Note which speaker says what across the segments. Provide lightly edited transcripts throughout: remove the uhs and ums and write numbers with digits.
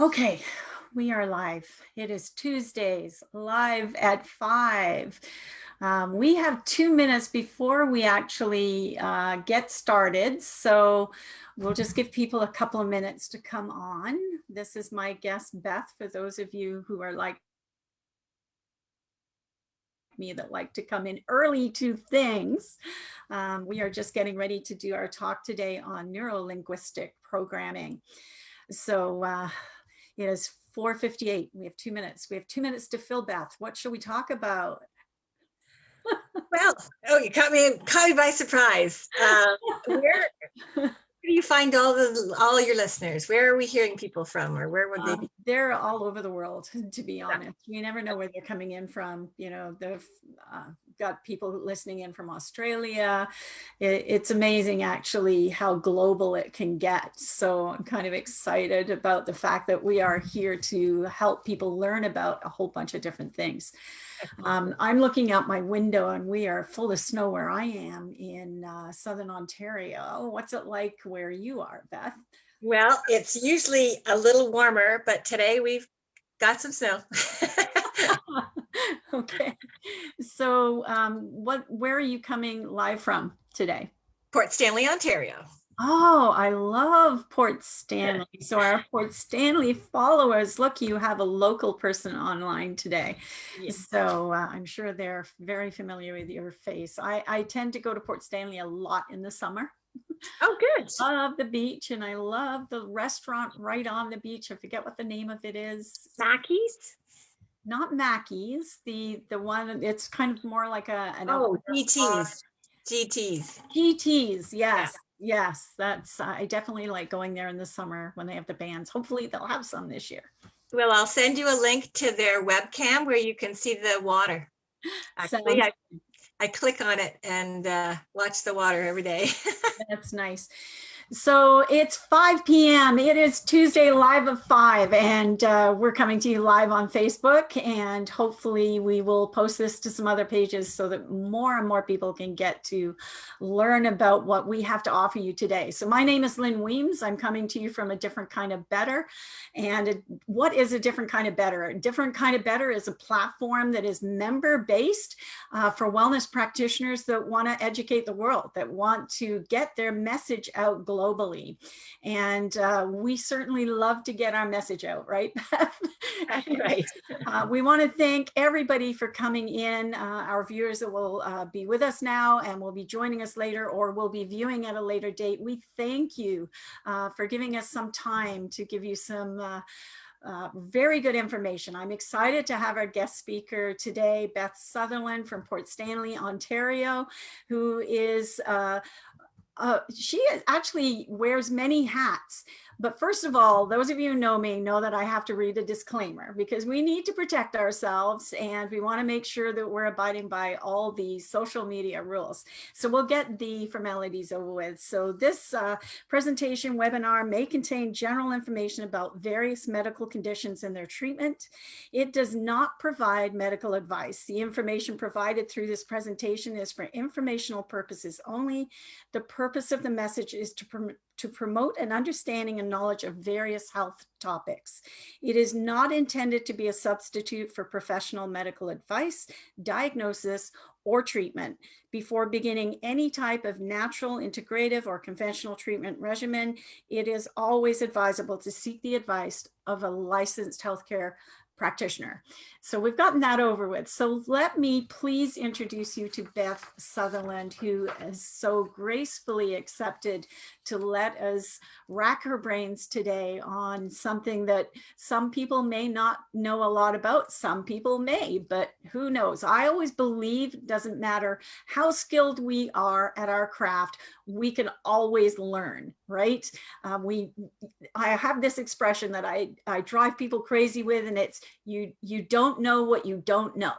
Speaker 1: Okay, we are live. It is Tuesdays, live at 5. We have 2 minutes before we actually get started, so we'll just give people a couple of minutes to come on. This is my guest, Beth, for those of you who are like me that like to come in early to things. We are just getting ready to do our talk today on neuro-linguistic programming. So it is 4:58. We have 2 minutes. We have 2 minutes to fill, Beth. What should we talk about?
Speaker 2: Well, you caught me by surprise. Where do you find all your listeners? Where are we hearing people from, or where would they be?
Speaker 1: They're all over the world, to be honest. You never know where they're coming in from. You know, they've got people listening in from Australia. It's amazing, actually, how global it can get. So I'm kind of excited about the fact that we are here to help people learn about a whole bunch of different things. I'm looking out my window and we are full of snow where I am in Southern Ontario. What's it like where you are, Beth?
Speaker 2: Well, it's usually a little warmer, but today we've got some snow.
Speaker 1: Okay. So where are you coming live from today?
Speaker 2: Port Stanley, Ontario.
Speaker 1: Oh, I love Port Stanley. So our Port Stanley followers, look, you have a local person online today.
Speaker 2: Yes.
Speaker 1: So I'm sure they're very familiar with your face. I tend to go to Port Stanley a lot in the summer.
Speaker 2: Oh, good.
Speaker 1: Love the beach, and I love the restaurant right on the beach. I forget what the name of it is.
Speaker 2: Mackey's?
Speaker 1: Not Mackey's, the one, it's kind of more like an
Speaker 2: GT's. GT's.
Speaker 1: GT's, yes. Yeah. Yes, that's I definitely like going there in the summer when they have the bands. Hopefully they'll have some this year.
Speaker 2: Well, I'll send you a link to their webcam where you can see the water. Actually, I click on it and watch the water every day.
Speaker 1: That's nice. So it's 5 p.m. It is Tuesday live of 5, and we're coming to you live on Facebook, and hopefully we will post this to some other pages so that more and more people can get to learn about what we have to offer you today. So my name is Lynn Wemyss. I'm coming to you from A Different Kind of Better. And what is A Different Kind of Better? A Different Kind of Better is a platform that is member-based for wellness practitioners that want to educate the world, that want to get their message out globally. And we certainly love to get our message out, right?
Speaker 2: That's right.
Speaker 1: We want to thank everybody for coming in, our viewers that will be with us now and will be joining us later or will be viewing at a later date. We thank you for giving us some time to give you some very good information. I'm excited to have our guest speaker today, Beth Sutherland from Port Stanley, Ontario, who is she actually wears many hats. But first of all, those of you who know me know that I have to read a disclaimer because we need to protect ourselves and we want to make sure that we're abiding by all the social media rules. So we'll get the formalities over with. So this presentation webinar may contain general information about various medical conditions and their treatment. It does not provide medical advice. The information provided through this presentation is for informational purposes only. The purpose of the message is to promote an understanding and knowledge of various health topics. It is not intended to be a substitute for professional medical advice, diagnosis, or treatment. Before beginning any type of natural, integrative, or conventional treatment regimen, it is always advisable to seek the advice of a licensed healthcare practitioner. So we've gotten that over with. So let me please introduce you to Beth Sutherland, who has so gracefully accepted to let us rack her brains today on something that some people may not know a lot about. Some people may, but who knows? I always believe it doesn't matter how skilled we are at our craft, we can always learn, right? I have this expression that I drive people crazy with, and it's you don't know what you don't know.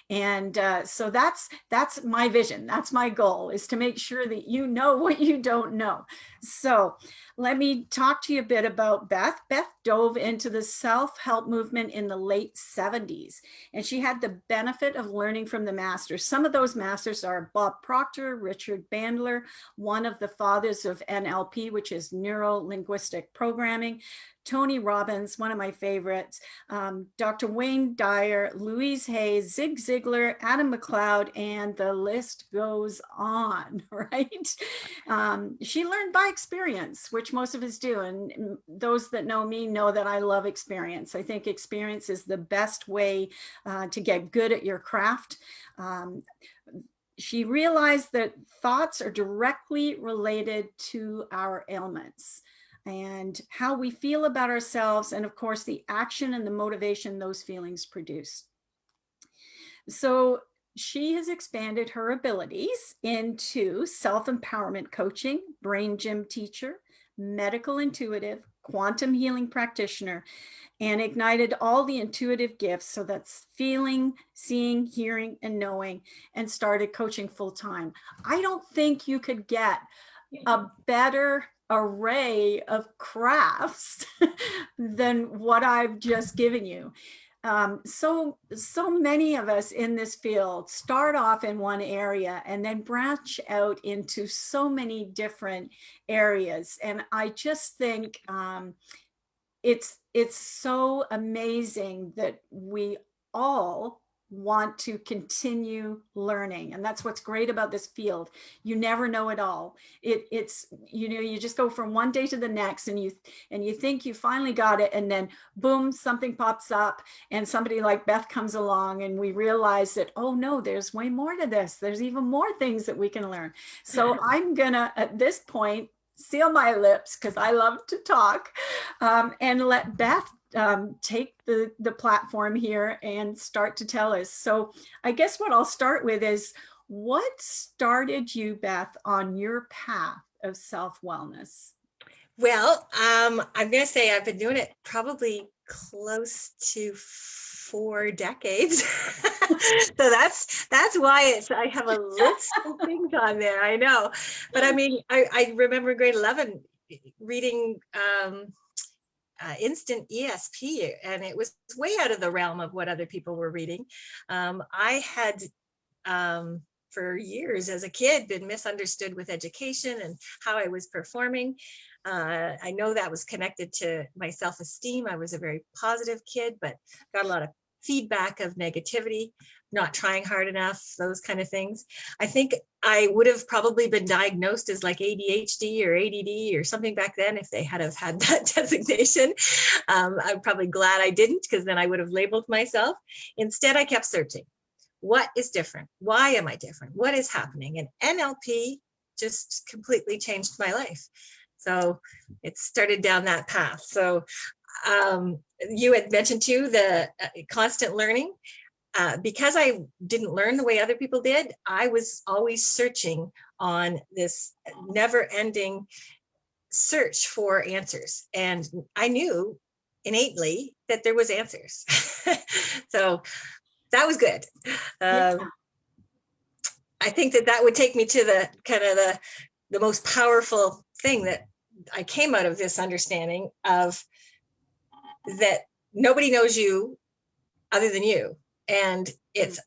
Speaker 1: And so that's my vision. That's my goal, is to make sure that you know what you don't know. So let me talk to you a bit about Beth. Beth dove into the self-help movement in the late 70s, and she had the benefit of learning from the masters. Some of those masters are Bob Proctor, Richard Bandler, one of the fathers of NLP, which is Neuro Linguistic Programming, Tony Robbins, one of my favorites, Dr. Wayne Dyer, Louise Hay, Zig Ziglar, Adam McLeod, and the list goes on, right? She learned by experience, which most of us do. And those that know me know that I love experience. I think experience is the best way to get good at your craft. She realized that thoughts are directly related to our ailments and how we feel about ourselves, and of course, the action and the motivation those feelings produce. So she has expanded her abilities into self-empowerment coaching, brain gym teacher, medical intuitive, quantum healing practitioner, and ignited all the intuitive gifts. So that's feeling, seeing, hearing, and knowing, and started coaching full time. I don't think you could get a better array of crafts than what I've just given you. So many of us in this field start off in one area and then branch out into so many different areas. And I just think it's so amazing that we all want to continue learning, and that's what's great about this field. You never know it all. It's you just go from one day to the next, and you think you finally got it, and then boom, something pops up, and somebody like Beth comes along, and we realize that, oh no, there's way more to this. There's even more things that we can learn. So I'm gonna, at this point, seal my lips because I love to talk, and let Beth take the platform here and start to tell us. So I guess what I'll start with is, what started you, Beth, on your path of self-wellness?
Speaker 2: Well, I'm going to say I've been doing it probably close to 4 decades. So that's why I have a list of things on there. I know. But I mean, I remember grade 11 reading instant ESP, and it was way out of the realm of what other people were reading. I had for years as a kid been misunderstood with education and how I was performing. I know that was connected to my self-esteem. I was a very positive kid, but got a lot of feedback of negativity, not trying hard enough, those kind of things. I think I would have probably been diagnosed as like ADHD or ADD or something back then if they had that designation. I'm probably glad I didn't, because then I would have labeled myself. Instead, I kept searching. What is different? Why am I different? What is happening? And NLP just completely changed my life. So it started down that path. So you had mentioned too, the constant learning. Because I didn't learn the way other people did, I was always searching on this never-ending search for answers. And I knew innately that there was answers. So that was good. I think that would take me to the kind of the most powerful thing that I came out of this understanding of, that nobody knows you other than you. And it's,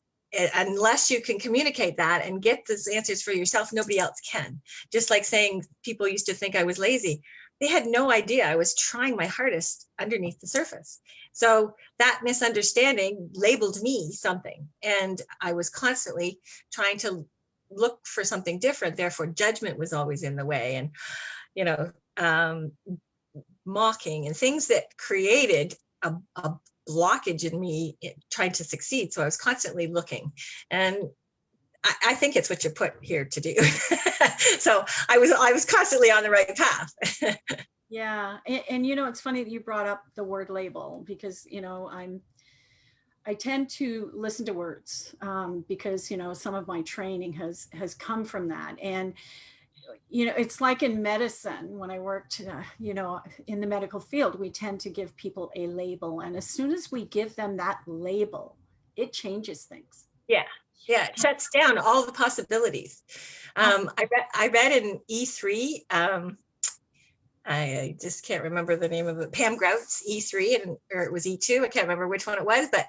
Speaker 2: unless you can communicate that and get those answers for yourself, nobody else can. Just like saying people used to think I was lazy. They had no idea I was trying my hardest underneath the surface. So that misunderstanding labeled me something, and I was constantly trying to look for something different. Therefore, judgment was always in the way, and mocking and things that created a blockage in me trying to succeed. So I was constantly looking, and I think it's what you're put here to do. So I was constantly on the right path.
Speaker 1: Yeah. And it's funny that you brought up the word label, because, I tend to listen to words because, some of my training has come from that. And, it's like in medicine, when I worked, in the medical field, we tend to give people a label. And as soon as we give them that label, it changes things.
Speaker 2: Yeah. Yeah. It shuts down all the possibilities. I read in E3, I just can't remember the name of it, Pam Grout's E3, or it was E2. I can't remember which one it was, but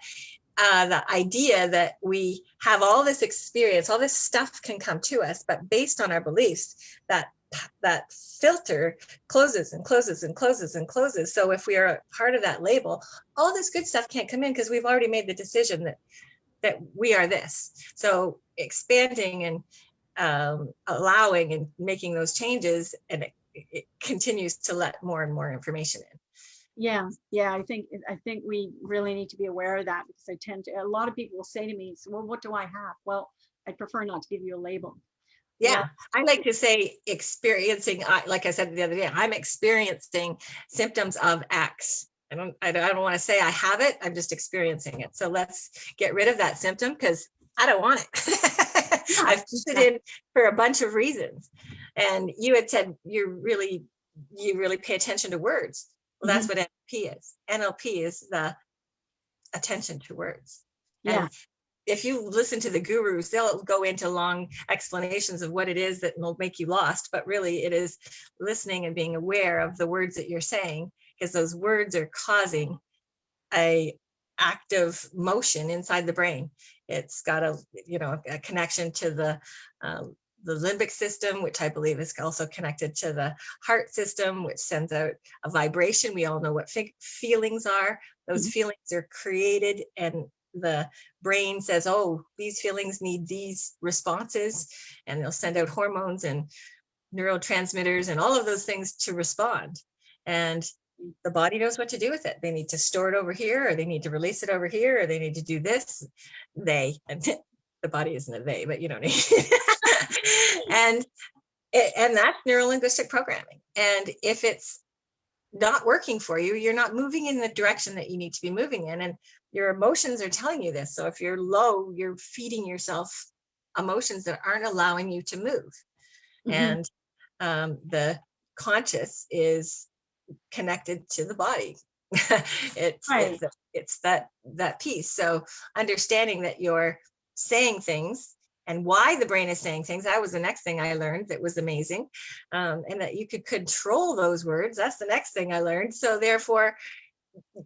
Speaker 2: the idea that we have all this experience, all this stuff can come to us, but based on our beliefs, that that filter closes and closes and closes and closes. So if we are part of that label, all this good stuff can't come in because we've already made the decision that we are this. So expanding and allowing and making those changes, and it continues to let more and more information in.
Speaker 1: Yeah, I think we really need to be aware of that, because a lot of people will say to me, so, well, what do I have? Well, I prefer not to give you a label.
Speaker 2: Yeah, I like to say experiencing, like I said the other day, I'm experiencing symptoms of X. I don't want to say I have it, I'm just experiencing it. So let's get rid of that symptom, because I don't want it. I've put it in for a bunch of reasons. And you had said you really pay attention to words. Well, that's what NLP is. NLP is the attention to words.
Speaker 1: Yeah.
Speaker 2: And if you listen to the gurus, they'll go into long explanations of what it is that will make you lost, but really it is listening and being aware of the words that you're saying, because those words are causing a active motion inside the brain. It's got a connection to the limbic system, which I believe is also connected to the heart system, which sends out a vibration. We all know what feelings are. Those feelings are created, and the brain says, oh, these feelings need these responses, and they'll send out hormones and neurotransmitters and all of those things to respond. And the body knows what to do with it. They need to store it over here, or they need to release it over here, or they need to do this. And the body isn't a they, but you know what I mean. and that's neuro-linguistic programming. And if it's not working for you, you're not moving in the direction that you need to be moving in. And your emotions are telling you this. So if you're low, you're feeding yourself emotions that aren't allowing you to move. And the conscious is connected to the body. It's that piece. So understanding that you're saying things and why the brain is saying things, that was the next thing I learned that was amazing. And that you could control those words. That's the next thing I learned. So therefore,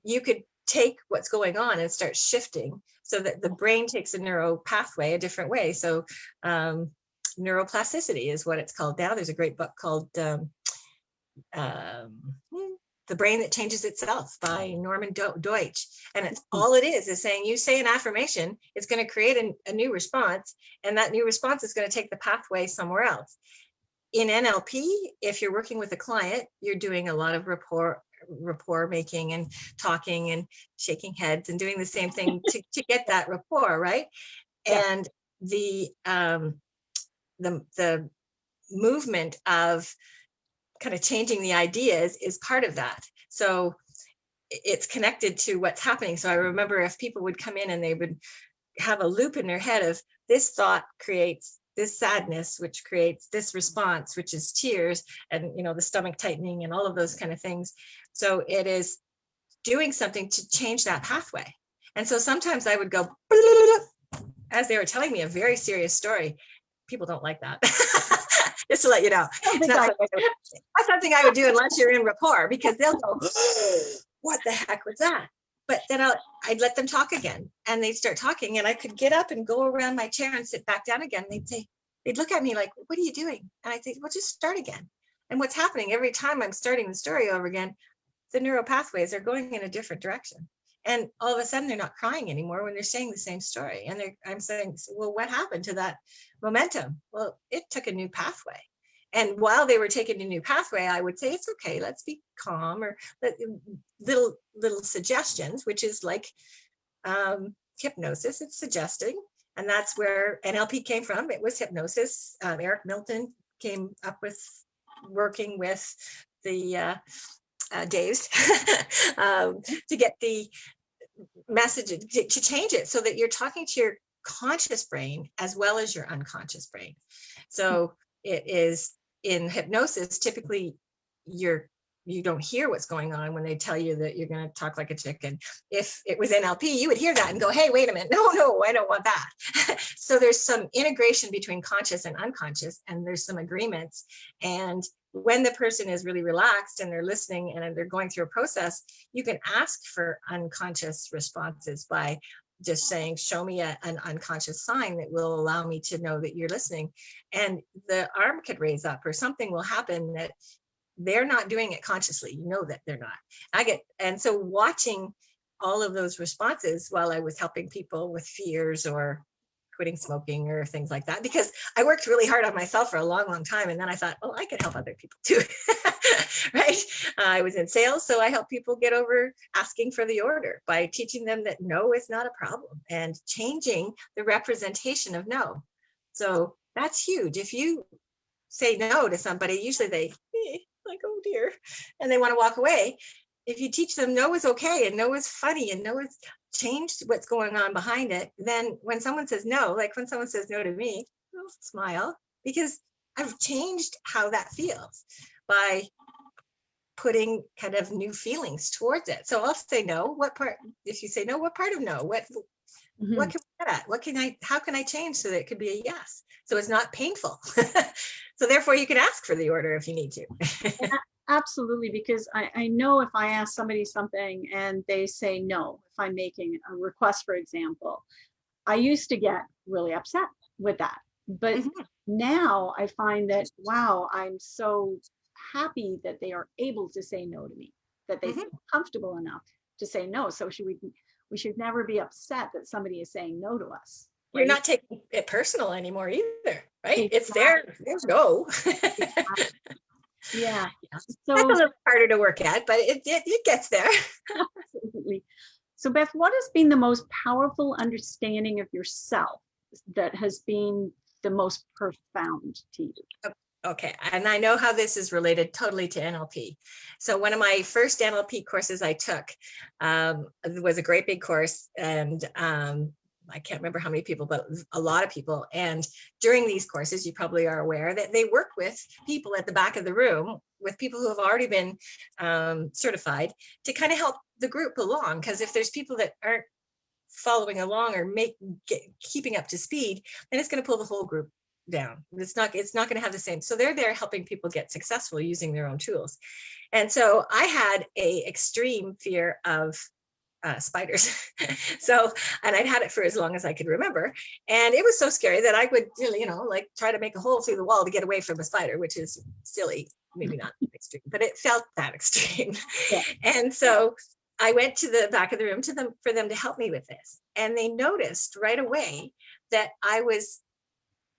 Speaker 2: you could take what's going on and start shifting so that the brain takes a neuro pathway a different way. So neuroplasticity is what it's called now. There's a great book called The Brain That Changes Itself by Norman Deutsch. And it's all it is saying, you say an affirmation, it's going to create a new response, and that new response is going to take the pathway somewhere else. In NLP, if you're working with a client, you're doing a lot of rapport making and talking and shaking heads and doing the same thing to get that rapport, right? Yeah. And the movement of kind of changing the ideas is part of that. So it's connected to what's happening. So I remember if people would come in and they would have a loop in their head of this thought creates this sadness, which creates this response, which is tears, and the stomach tightening and all of those kind of things. So it is doing something to change that pathway. And so sometimes I would go as they were telling me a very serious story. People don't like that. Just to let you know, it's not something I would do unless you're in rapport, because they'll go, what the heck was that? But then I'd let them talk again, and they'd start talking, and I could get up and go around my chair and sit back down again. They'd look at me like, what are you doing? And I'd say, well, just start again. And what's happening every time I'm starting the story over again, the neural pathways are going in a different direction. And all of a sudden they're not crying anymore when they're saying the same story. And I'm saying, well, what happened to that momentum? Well, it took a new pathway. And while they were taking a new pathway, I would say, it's okay, let's be calm, or little suggestions, which is like hypnosis, it's suggesting. And that's where NLP came from. It was hypnosis. Eric Milton came up with working with the Daves to get the message, to change it so that you're talking to your conscious brain as well as your unconscious brain. So it is in hypnosis, typically you don't hear what's going on when they tell you that you're going to talk like a chicken. If it was NLP, you would hear that and go, hey, wait a minute. No, I don't want that. So there's some integration between conscious and unconscious, and there's some agreements. And when the person is really relaxed and they're listening and they're going through a process, you can ask for unconscious responses by just saying, show me an unconscious sign that will allow me to know that you're listening. And the arm could raise up, or something will happen that they're not doing it consciously. You know that they're not. And so watching all of those responses while I was helping people with fears or quitting smoking or things like that, because I worked really hard on myself for a long, long time. And then I thought, well, I could help other people too. Right. I was in sales, so I help people get over asking for the order by teaching them that no is not a problem and changing the representation of no. So that's huge. If you say no to somebody, usually they like, oh dear, and they want to walk away. If you teach them no is okay and no is funny and no is changed what's going on behind it, then when someone says no, like when someone says no to me, I'll smile because I've changed how that feels by putting kind of new feelings towards it. So I'll say no. What part? If you say no, what part of no? What can we get at? How can I change so that it could be a yes? So it's not painful. So therefore you can ask for the order if you need to.
Speaker 1: Absolutely, because I know if I ask somebody something and they say no, if I'm making a request, for example, I used to get really upset with that. But now I find that, wow, I'm so happy that they are able to say no to me, that they feel comfortable enough to say no. So we should never be upset that somebody is saying no to us.
Speaker 2: Right? You're not taking it personal anymore either, right? Exactly. It's there's no.
Speaker 1: Yeah.
Speaker 2: So that's a little harder to work at, but it gets there.
Speaker 1: Absolutely. So Beth, what has been the most powerful understanding of yourself that has been the most profound to you?
Speaker 2: Okay, and I know how this is related totally to NLP. So one of my first NLP courses I took was a great big course, and I can't remember how many people, but a lot of people. And during these courses, you probably are aware that they work with people at the back of the room, with people who have already been certified, to kind of help the group along. Because if there's people that aren't following along or keeping up to speed, then it's going to pull the whole group down. It's not going to have the same. So they're there helping people get successful using their own tools. And so I had a extreme fear of spiders. And I'd had it for as long as I could remember. And it was so scary that I would, like try to make a hole through the wall to get away from a spider, which is silly, maybe not extreme, but it felt that extreme. Yeah. And so I went to the back of the room for them to help me with this. And they noticed right away that I was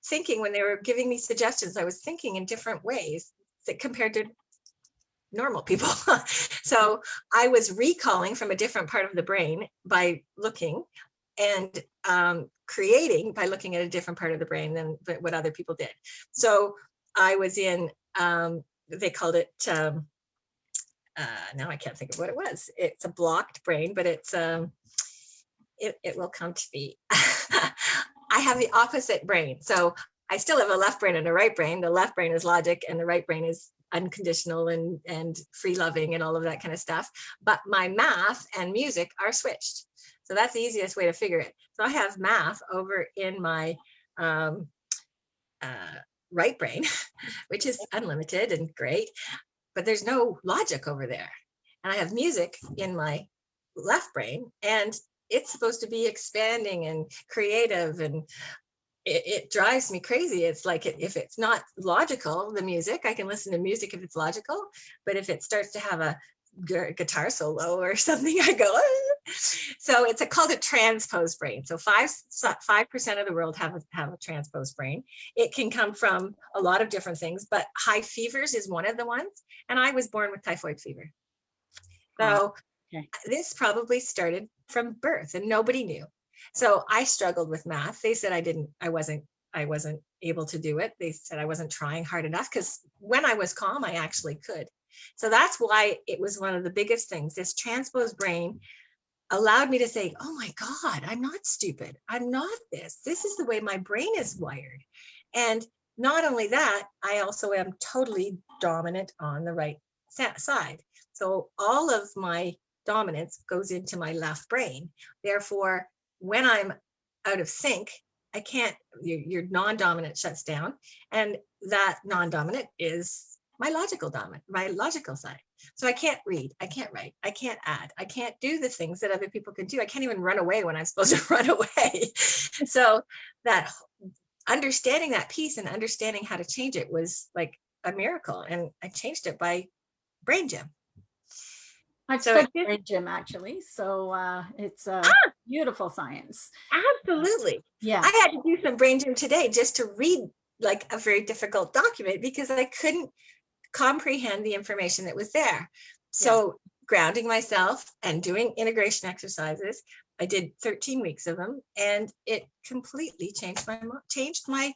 Speaker 2: thinking, when they were giving me suggestions, I was thinking in different ways that compared to normal people. So I was recalling from a different part of the brain by looking, and creating by looking at a different part of the brain than what other people did. So I was in, they called it, now I can't think of what it was. It's a blocked brain, but it's, it will come to me. I have the opposite brain. So I still have a left brain and a right brain. The left brain is logic and the right brain is unconditional and free loving and all of that kind of stuff. But my math and music are switched. So that's the easiest way to figure it. So I have math over in my right brain, which is unlimited and great, but there's no logic over there. And I have music in my left brain, and it's supposed to be expanding and creative, and it drives me crazy. It's like, if it's not logical, the music, I can listen to music if it's logical, but if it starts to have a guitar solo or something, I go, ah. So it's called a transposed brain. So 5% of the world have a transposed brain. It can come from a lot of different things, but high fevers is one of the ones. And I was born with typhoid fever. So this probably started from birth and nobody knew. So I struggled with math. They said I wasn't able to do it. They said I wasn't trying hard enough, because when I was calm, I actually could. So that's why it was one of the biggest things. This transposed brain allowed me to say, oh my God, I'm not stupid. I'm not this. This is the way my brain is wired. And not only that, I also am totally dominant on the right side. So all of my dominance goes into my left brain. Therefore, when I'm out of sync, your non-dominant shuts down, and that non-dominant is my logical side. So I can't read, I can't write, I can't add, I can't do the things that other people can do. I can't even run away when I'm supposed to run away. So that understanding that piece and understanding how to change it was like a miracle. And I changed it by brain gym.
Speaker 1: I've
Speaker 2: So
Speaker 1: studied brain gym actually, so it's a beautiful science.
Speaker 2: Absolutely.
Speaker 1: Yeah.
Speaker 2: I had to do some brain gym today just to read like a very difficult document because I couldn't comprehend the information that was there. So grounding myself and doing integration exercises, I did 13 weeks of them, and it completely changed my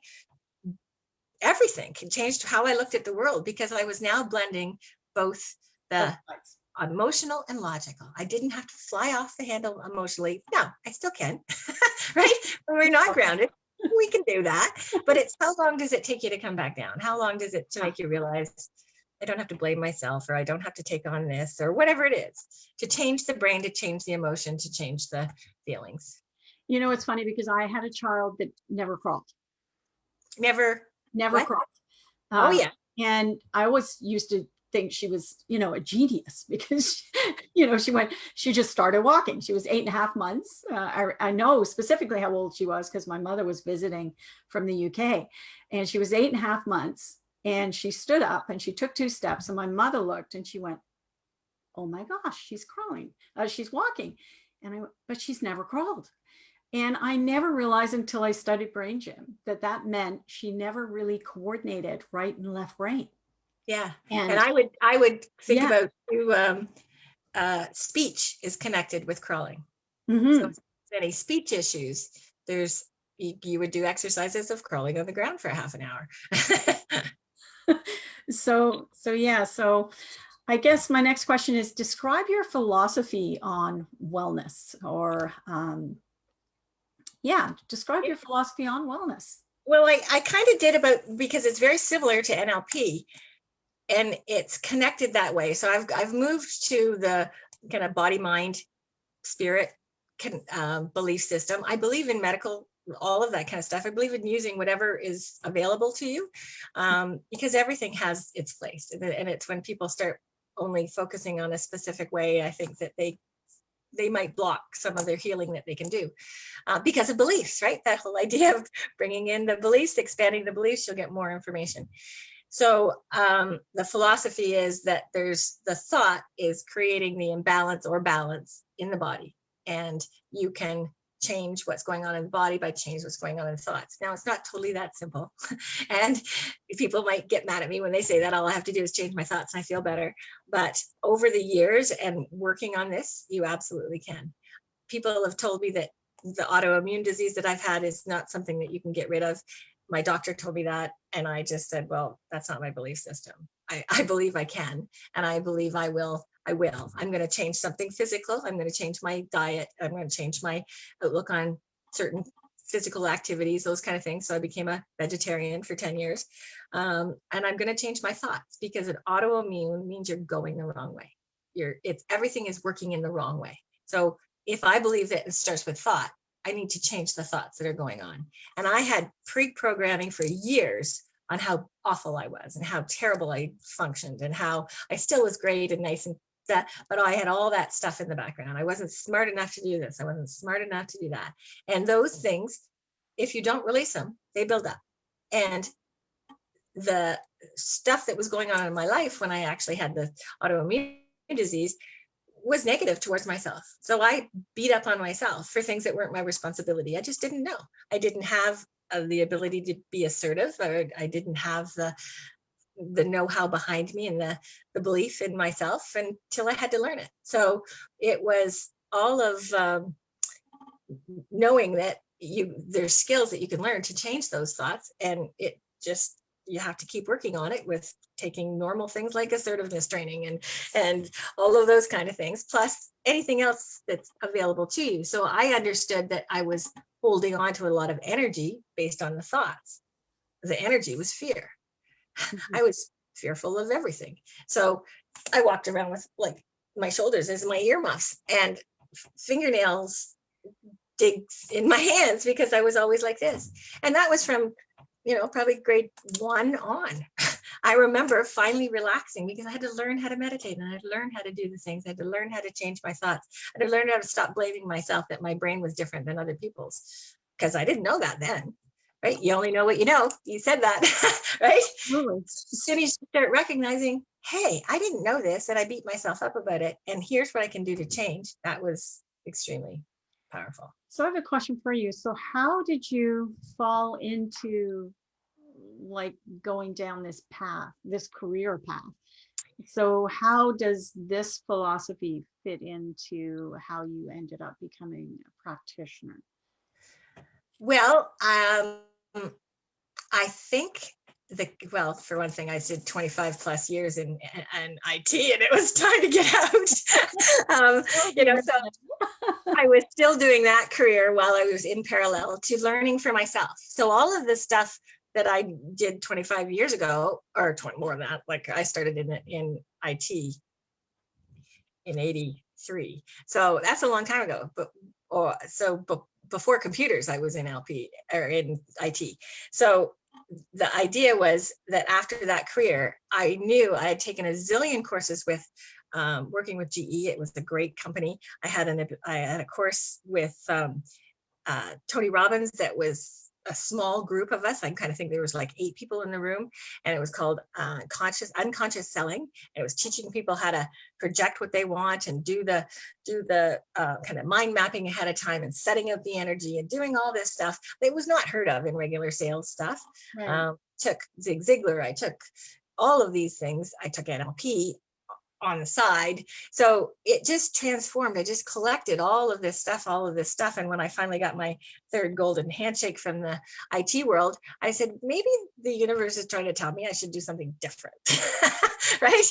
Speaker 2: everything. It changed how I looked at the world because I was now blending both the emotional and logical. I didn't have to fly off the handle emotionally. No, I still can, right? When we're not grounded, we can do that. But it's how long does it take you to come back down? How long does it to make you realize I don't have to blame myself, or I don't have to take on this, or whatever it is, to change the brain, to change the emotion, to change the feelings.
Speaker 1: You know, it's funny because I had a child that never crawled.
Speaker 2: Never what?
Speaker 1: Crawled.
Speaker 2: Oh yeah.
Speaker 1: And I always used to think she was, you know, a genius because, she just started walking. She was 8.5 months. I know specifically how old she was because my mother was visiting from the UK, and she was 8.5 months, and she stood up and she took 2 steps, and my mother looked and she went, oh my gosh, she's crawling, she's walking. And I went, but she's never crawled. And I never realized until I studied brain gym that meant she never really coordinated right and left brain.
Speaker 2: Yeah. And I would think about speech is connected with crawling. Mm-hmm. So if there's any speech issues, you would do exercises of crawling on the ground for half an hour.
Speaker 1: So I guess my next question is, describe your philosophy on wellness, or describe your philosophy on wellness.
Speaker 2: Well, I kind of did because it's very similar to NLP, and it's connected that way. So I've moved to the kind of body, mind, spirit belief system. I believe in medical, all of that kind of stuff. I believe in using whatever is available to you, because everything has its place. And it's when people start only focusing on a specific way, I think that they might block some of their healing that they can do because of beliefs, right? That whole idea of bringing in the beliefs, expanding the beliefs, you'll get more information. So the philosophy is that the thought is creating the imbalance or balance in the body. And you can change what's going on in the body by changing what's going on in thoughts. Now, it's not totally that simple. And people might get mad at me when they say that all I have to do is change my thoughts and I feel better. But over the years and working on this, you absolutely can. People have told me that the autoimmune disease that I've had is not something that you can get rid of. My doctor told me that, and I just said, well, that's not my belief system. I believe I can, and I believe I will. I'm going to change something physical. I'm going to change my diet. I'm going to change my outlook on certain physical activities, those kind of things. So I became a vegetarian for 10 years. And I'm going to change my thoughts, because an autoimmune means you're going the wrong way. Everything is working in the wrong way. So if I believe that it starts with thought, I need to change the thoughts that are going on. And I had pre-programming for years on how awful I was and how terrible I functioned and how I still was great and nice and that, but I had all that stuff in the background. I wasn't smart enough to do this. I wasn't smart enough to do that. And those things, if you don't release them, they build up. And the stuff that was going on in my life when I actually had the autoimmune disease was negative towards myself. So I beat up on myself for things that weren't my responsibility. I just didn't know. I didn't have the ability to be assertive, or I didn't have the know-how behind me and the belief in myself until I had to learn it. So it was all of knowing that there's skills that you can learn to change those thoughts. And you have to keep working on it with taking normal things like assertiveness training and all of those kind of things, plus anything else that's available to you. So I understood that I was holding on to a lot of energy based on the thoughts. The energy was fear. I was fearful of everything. So I walked around with like my shoulders as my earmuffs and fingernails digs in my hands because I was always like this. And that was from, probably grade 1 on. I remember finally relaxing because I had to learn how to meditate, and I had to learn how to do the things. I had to learn how to change my thoughts. I had to learn how to stop blaming myself that my brain was different than other people's, because I didn't know that then, right? You only know what you know. You said that, right?
Speaker 1: Absolutely.
Speaker 2: As soon as you start recognizing, hey, I didn't know this, and I beat myself up about it, and here's what I can do to change, that was extremely powerful.
Speaker 1: So I have a question for you. So how did you fall into like going down this path, this career path? So how does this philosophy fit into how you ended up becoming a practitioner?
Speaker 2: Well, I think well, for one thing, I did 25 plus years in IT, and it was time to get out. So I was still doing that career while I was in parallel to learning for myself. So all of the stuff that I did 25 years ago, or 20 more than that, like I started in IT in 83. So that's a long time ago. But before computers, I was in LP or in IT. So the idea was that after that career, I knew I had taken a zillion courses with working with GE. It was a great company. I had a course with Tony Robbins that was a small group of us. I kind of think there was like 8 people in the room, and it was called unconscious selling. And it was teaching people how to project what they want and do the kind of mind mapping ahead of time and setting out the energy and doing all this stuff that was not heard of in regular sales stuff.
Speaker 1: Right.
Speaker 2: Took Zig Ziglar. I took all of these things. I took NLP on the side. So it just transformed. I just collected all of this stuff. And when I finally got my 3rd golden handshake from the IT world, I said, maybe the universe is trying to tell me I should do something different. Right?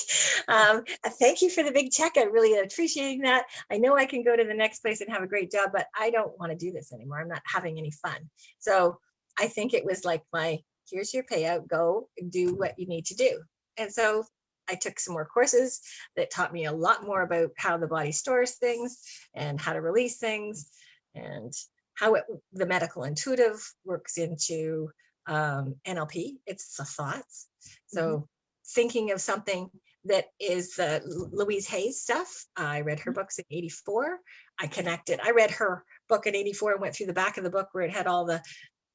Speaker 2: Thank you for the big check. I really appreciate that. I know I can go to the next place and have a great job, but I don't want to do this anymore. I'm not having any fun. So I think it was like here's your payout, go do what you need to do. And so I took some more courses that taught me a lot more about how the body stores things and how to release things, and how the medical intuitive works into NLP. It's the thoughts. So thinking of something that is the Louise Hay's stuff. I read her books in 84. I read her book in 84 and went through the back of the book where it had all the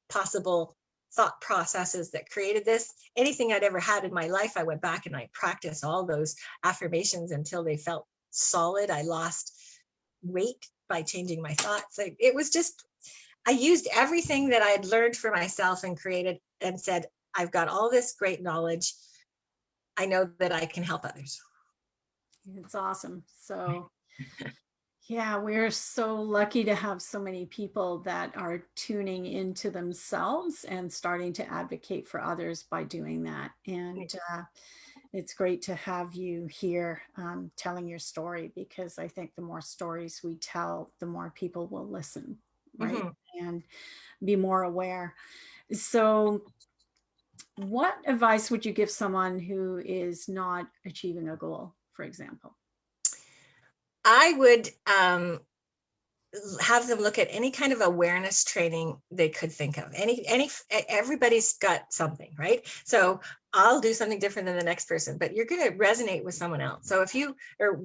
Speaker 2: possible thought processes that created this. Anything I'd ever had in my life, I went back and I practiced all those affirmations until they felt solid. I lost weight by changing my thoughts. It was just, I used everything that I had learned for myself and created and said, I've got all this great knowledge. I know that I can help others.
Speaker 1: It's awesome. So yeah, we're so lucky to have so many people that are tuning into themselves and starting to advocate for others by doing that. And it's great to have you here telling your story, because I think the more stories we tell, the more people will listen, right? And be more aware. So what advice would you give someone who is not achieving a goal, for example?
Speaker 2: I would have them look at any kind of awareness training they could think of. Everybody's got something, right? So I'll do something different than the next person, but you're going to resonate with someone else. So if you, or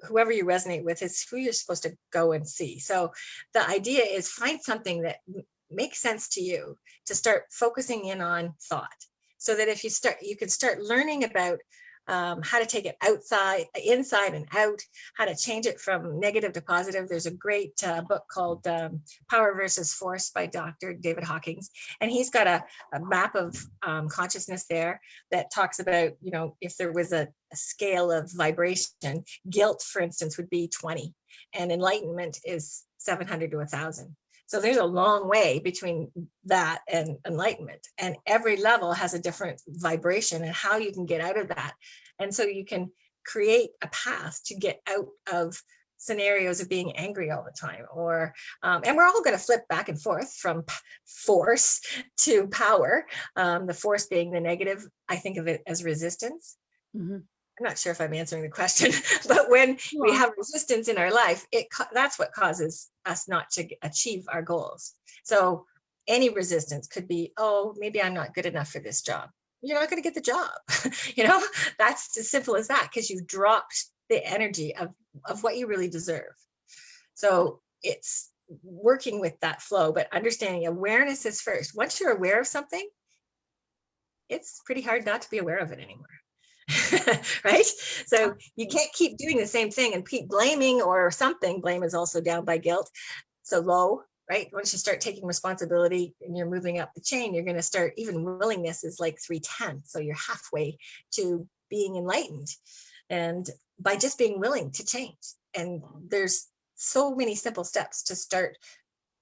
Speaker 2: whoever you resonate with, is who you're supposed to go and see. So the idea is find something that makes sense to you, to start focusing in on thought, so that if you can start learning about how to take it inside and out, how to change it from negative to positive. There's a great book called Power versus Force by Dr. David Hawkins. And he's got a map of consciousness there that talks about, if there was a scale of vibration, guilt, for instance, would be 20, and enlightenment is 700 to 1,000. So there's a long way between that and enlightenment, and every level has a different vibration and how you can get out of that. And so you can create a path to get out of scenarios of being angry all the time, and we're all going to flip back and forth from force to power. The force being the negative, I think of it as resistance. I'm not sure if I'm answering the question, but when we have resistance in our life, that's what causes us not to achieve our goals. So any resistance could be, oh, maybe I'm not good enough for this job. you're not going to get the job. You know, that's as simple as that, because you've dropped the energy of what you really deserve. So it's working with that flow, but understanding awareness is first. Once you're aware of something, it's pretty hard not to be aware of it anymore. Right? So you can't keep doing the same thing and keep blaming or something. Blame is also down by guilt. So low, right? Once you start taking responsibility and you're moving up the chain, you're going to start, even willingness is like 310. So you're halfway to being enlightened. And by just being willing to change. And there's so many simple steps to start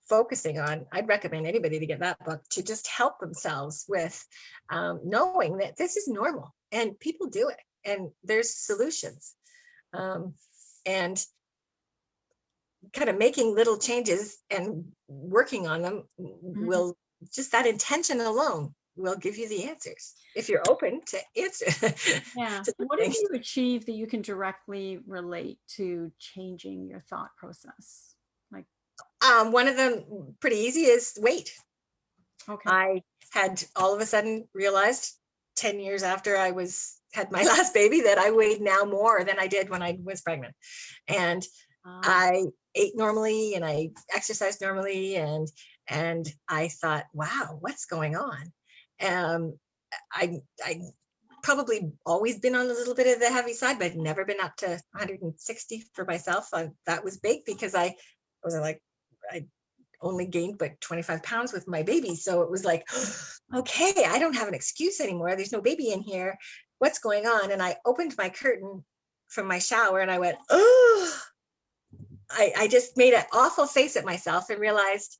Speaker 2: focusing on. I'd recommend anybody to get that book to just help themselves with knowing that this is normal and people do it and there's solutions. And kind of making little changes and working on them will, just that intention alone will give you the answers if you're open to answer.
Speaker 1: Yeah. What have you achieved that you can directly relate to changing your thought process? Like,
Speaker 2: one of them pretty easy is weight.
Speaker 1: okay.
Speaker 2: I had all of a sudden realized 10 years after I had my last baby that I weighed now more than I did when I was pregnant. And I ate normally and I exercised normally, and I thought, wow, what's going on? I probably always been on a little bit of the heavy side, but I'd never been up to 160 for myself. That was big because I was like, I only gained but 25 pounds with my baby. So it was like, okay, I don't have an excuse anymore. There's no baby in here. What's going on? And I opened my curtain from my shower and I went, oh, I just made an awful face at myself and realized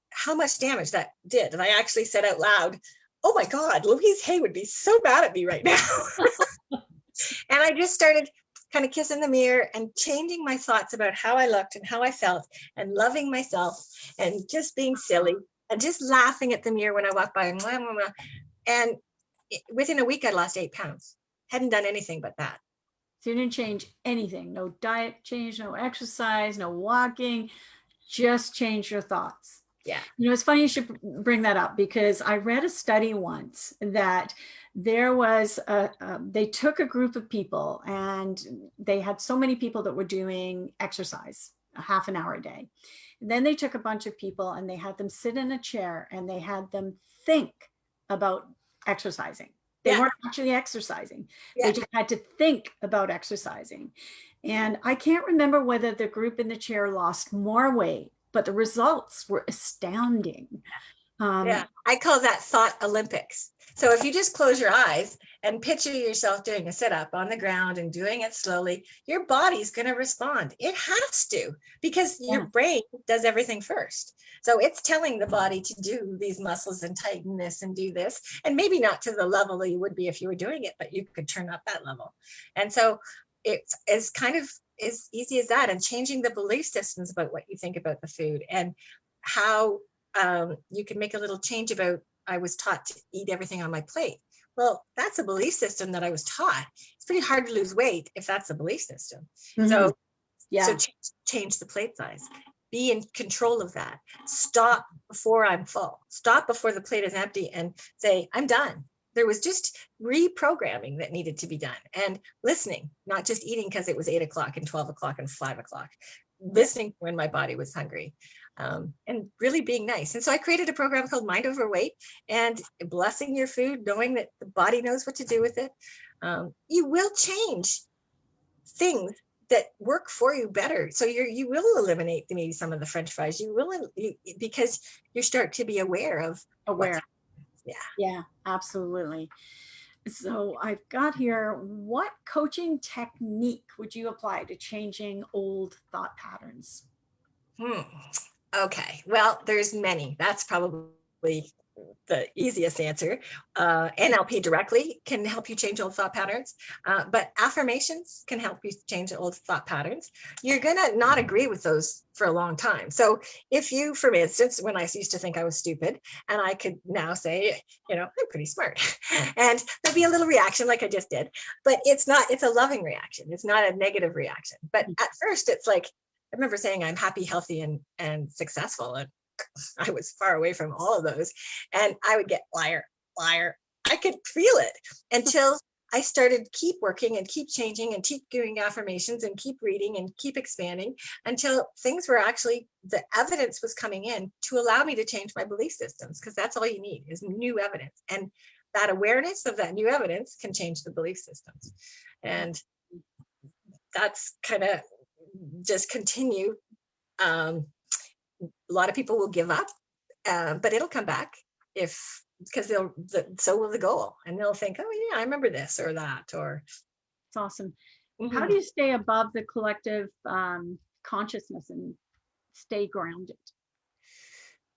Speaker 2: how much damage that did. And I actually said out loud, oh my God, Louise Hay would be so mad at me right now. And I just started kind of kissing the mirror and changing my thoughts about how I looked and how I felt and loving myself and just being silly and just laughing at the mirror when I walked by. And within a week, I lost 8 pounds. Hadn't done anything but that.
Speaker 1: So you didn't change anything, no diet change, no exercise, no walking, just change your thoughts.
Speaker 2: Yeah.
Speaker 1: You know, it's funny you should bring that up because I read a study once that there was, they took a group of people and they had so many people that were doing exercise, a half an hour a day. And then they took a bunch of people and they had them sit in a chair and they had them think about exercising. They weren't actually exercising. They just had to think about exercising. And I can't remember whether the group in the chair lost more weight, but the results were astounding.
Speaker 2: I call that thought Olympics. So if you just close your eyes and picture yourself doing a sit-up on the ground and doing it slowly, your body's going to respond. It has to, because your brain does everything first. So it's telling the body to do these muscles and tighten this and do this, and maybe not to the level that you would be if you were doing it, but you could turn up that level. And so it's as kind of as easy as that, and changing the belief systems about what you think about the food and how you can make a little change about, I was taught to eat everything on my plate. Well, that's a belief system that I was taught. It's pretty hard to lose weight if that's a belief system. So change the plate size. Be in control of that. Stop before I'm full. Stop before the plate is empty and say, I'm done. There was just reprogramming that needed to be done, and listening, not just eating because it was 8 o'clock and 12 o'clock and 5 o'clock, listening when my body was hungry, and really being nice. And so I created a program called Mind Over Weight, and blessing your food, knowing that the body knows what to do with it. You will change things that work for you better. So you will eliminate maybe some of the French fries. You will, because you start to be aware of.
Speaker 1: Yeah, absolutely. So I've got here, what coaching technique would you apply to changing old thought patterns?
Speaker 2: Okay, well, there's many. That's probably the easiest answer. NLP directly can help you change old thought patterns, but affirmations can help you change old thought patterns. You're gonna not agree with those for a long time. So if you, for instance, when I used to think I was stupid, and I could now say, you know, I'm pretty smart, and there'll be a little reaction like I just did, but it's a loving reaction. It's not a negative reaction. But at first it's like, I remember saying I'm happy, healthy, and successful. And I was far away from all of those. And I would get liar, liar, I could feel it until I started keep working and keep changing and keep doing affirmations and keep reading and keep expanding until things were actually, the evidence was coming in to allow me to change my belief systems, because that's all you need is new evidence. And that awareness of that new evidence can change the belief systems. And that's kind of just continue. A lot of people will give up, but it'll come back because so will the goal, and they'll think, oh yeah, I remember this or that. Or
Speaker 1: It's awesome. How do you stay above the collective consciousness and stay grounded?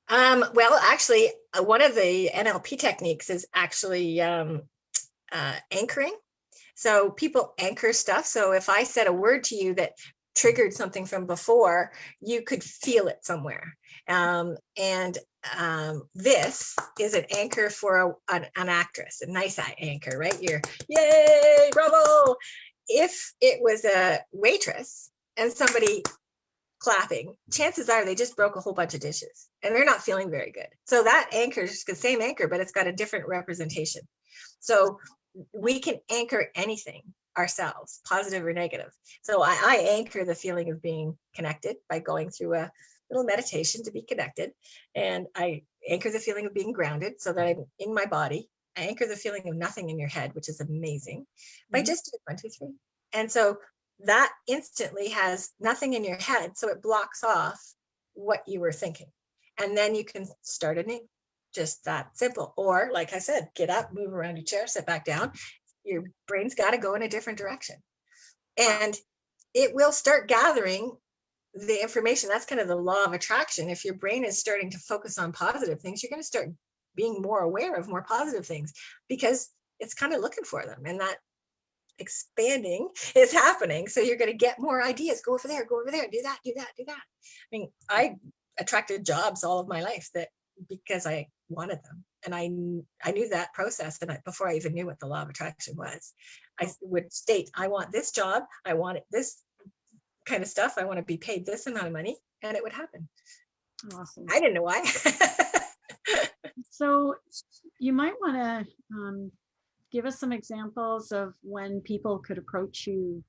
Speaker 2: Well, actually, one of the NLP techniques is actually anchoring. So people anchor stuff. So if I said a word to you that triggered something from before, you could feel it somewhere. This is an anchor for an actress, a nice anchor, right? You're, yay, bravo. If it was a waitress and somebody clapping, chances are they just broke a whole bunch of dishes and they're not feeling very good. So that anchor is the same anchor, but it's got a different representation. So we can anchor anything ourselves, positive or negative. So I anchor the feeling of being connected by going through a little meditation to be connected. And I anchor the feeling of being grounded so that I'm in my body. I anchor the feeling of nothing in your head, which is amazing, by just doing 1, 2, 3. And so that instantly has nothing in your head. So it blocks off what you were thinking. And then you can start anew. Just that simple. Or like I said, get up, move around your chair, sit back down. Your brain's got to go in a different direction. And it will start gathering the information. That's kind of the law of attraction. If your brain is starting to focus on positive things, you're going to start being more aware of more positive things because it's kind of looking for them. And that expanding is happening. So you're going to get more ideas. Go over there, do that, do that, do that. I mean, I attracted jobs all of my life because I wanted them. And I knew that process before I even knew what the law of attraction was. I would state, I want this job. I want this kind of stuff. I want to be paid this amount of money, and it would happen.
Speaker 1: Awesome.
Speaker 2: I didn't know why.
Speaker 1: So you might want to give us some examples of when people could approach you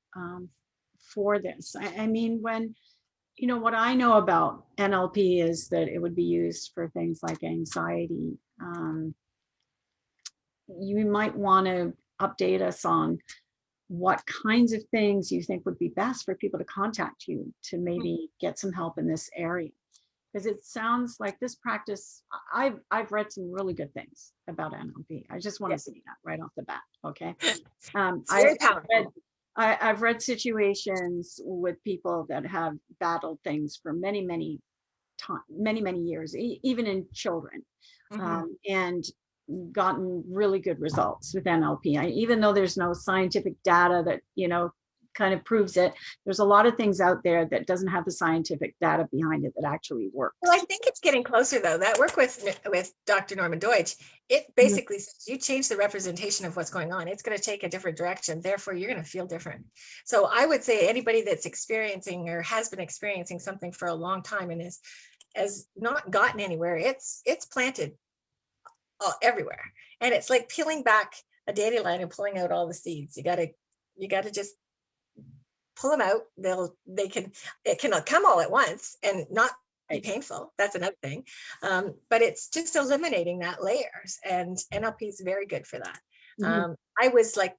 Speaker 1: for this. I mean, when, what I know about NLP is that it would be used for things like anxiety. You might want to update us on what kinds of things you think would be best for people to contact you to maybe get some help in this area. Because it sounds like this practice, I've read some really good things about NLP. I just want to say that right off the bat, okay? I've read situations with people that have battled things for many, many years, even in children, and gotten really good results with NLP. Even though there's no scientific data that, kind of proves it, there's a lot of things out there that doesn't have the scientific data behind it that actually works.
Speaker 2: Well, I think it's getting closer though. That work with Dr. Norman Deutsch, it basically says you change the representation of what's going on. It's going to take a different direction. Therefore, you're going to feel different. So I would say anybody that's experiencing or has been experiencing something for a long time and has not gotten anywhere, it's planted everywhere. And it's like peeling back a dandelion and pulling out all the seeds. You got to just pull them out. It cannot come all at once and not be painful. That's another thing. But it's just eliminating that layers, and NLP is very good for that. I was like,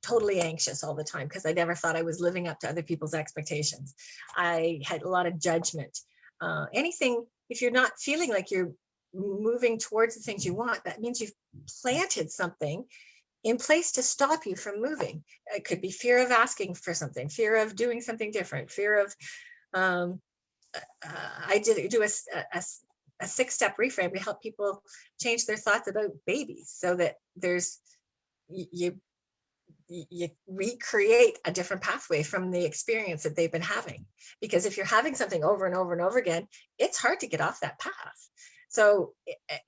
Speaker 2: totally anxious all the time because I never thought I was living up to other people's expectations. I had a lot of judgment. If you're not feeling like you're moving towards the things you want, that means you've planted something in place to stop you from moving. It could be fear of asking for something, fear of doing something different, fear of, I did do a 6-step reframe to help people change their thoughts about babies so that you recreate a different pathway from the experience that they've been having. Because if you're having something over and over and over again, it's hard to get off that path. So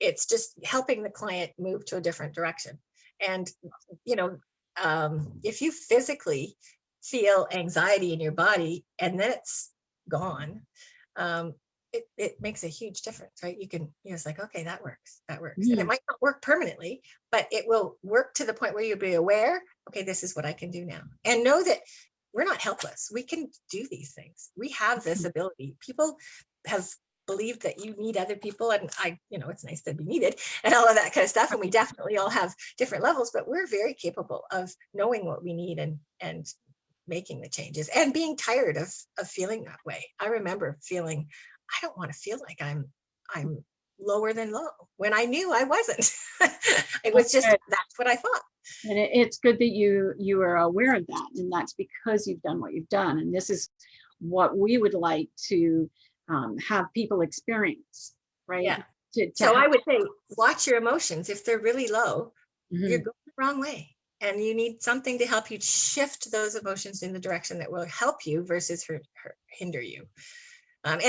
Speaker 2: it's just helping the client move to a different direction. And, if you physically feel anxiety in your body and then it's gone, it makes a huge difference, right? It's like, okay, that works. And it
Speaker 1: Yeah.
Speaker 2: might not work permanently, but it will work to the point where you'll be aware, okay, this is what I can do now. And know that we're not helpless. We can do these things. We have this ability. People have believed that you need other people, and it's nice to be needed and all of that kind of stuff. And we definitely all have different levels, but we're very capable of knowing what we need and making the changes, and being tired of feeling that way. I remember feeling, I don't want to feel like I'm lower than low, when I knew I wasn't. It was just, that's what I thought.
Speaker 1: And it's good that you are aware of that, and that's because you've done what you've done. And this is what we would like to have people experience, right?
Speaker 2: Yeah.
Speaker 1: To
Speaker 2: So I would say, watch your emotions. If they're really low, you're
Speaker 1: Mhm.
Speaker 2: going the wrong way. And you need something to help you shift those emotions in the direction that will help you versus hinder you. And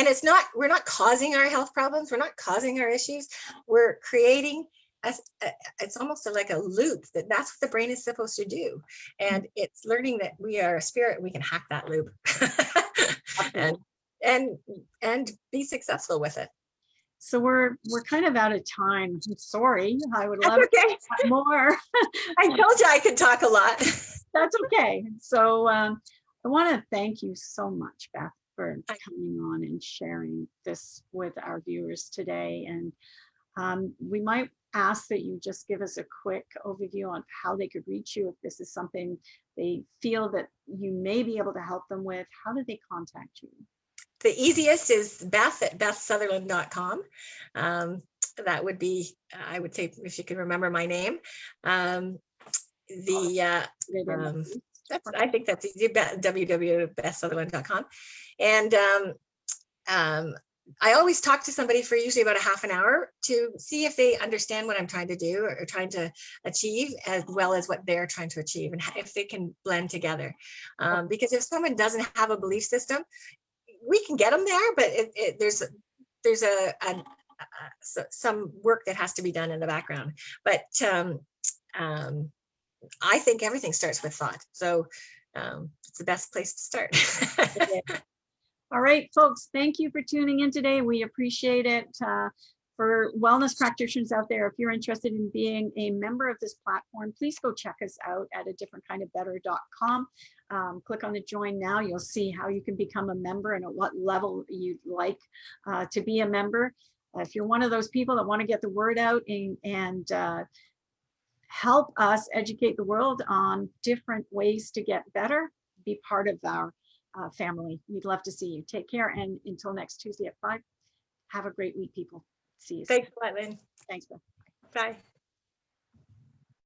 Speaker 2: we're not causing our health problems. We're not causing our issues. We're creating, it's almost like a loop that's what the brain is supposed to do. And it's learning that we are a spirit. We can hack that loop and be successful with it.
Speaker 1: So we're kind of out of time. I'm sorry. I would love
Speaker 2: okay.
Speaker 1: more.
Speaker 2: I told you I could talk a lot.
Speaker 1: That's okay. So I want to thank you so much, Beth, for coming on and sharing this with our viewers today. And we might ask that you just give us a quick overview on how they could reach you if this is something they feel that you may be able to help them with. How do they contact you?
Speaker 2: The easiest is Beth at bethsutherland.com. That would be, I would say, if you can remember my name. I think that's easy, www.bethsutherland.com. And I always talk to somebody for usually about a half an hour to see if they understand what I'm trying to do or trying to achieve, as well as what they're trying to achieve, and if they can blend together. Because if someone doesn't have a belief system, we can get them there, but there's some work that has to be done in the background. But I think everything starts with thought. So it's the best place to start.
Speaker 1: All right, folks, thank you for tuning in today. We appreciate it. For wellness practitioners out there, if you're interested in being a member of this platform, please go check us out at adifferentkindofbetter.com. Click on the join now. You'll see how you can become a member and at what level you'd like to be a member. If you're one of those people that want to get the word out and help us educate the world on different ways to get better, be part of our family. We'd love to see you. Take care. And until next Tuesday at 5, have a great week, people. See you soon.
Speaker 2: Thanks, Lynn.
Speaker 1: Thanks, Beth.
Speaker 2: Bye.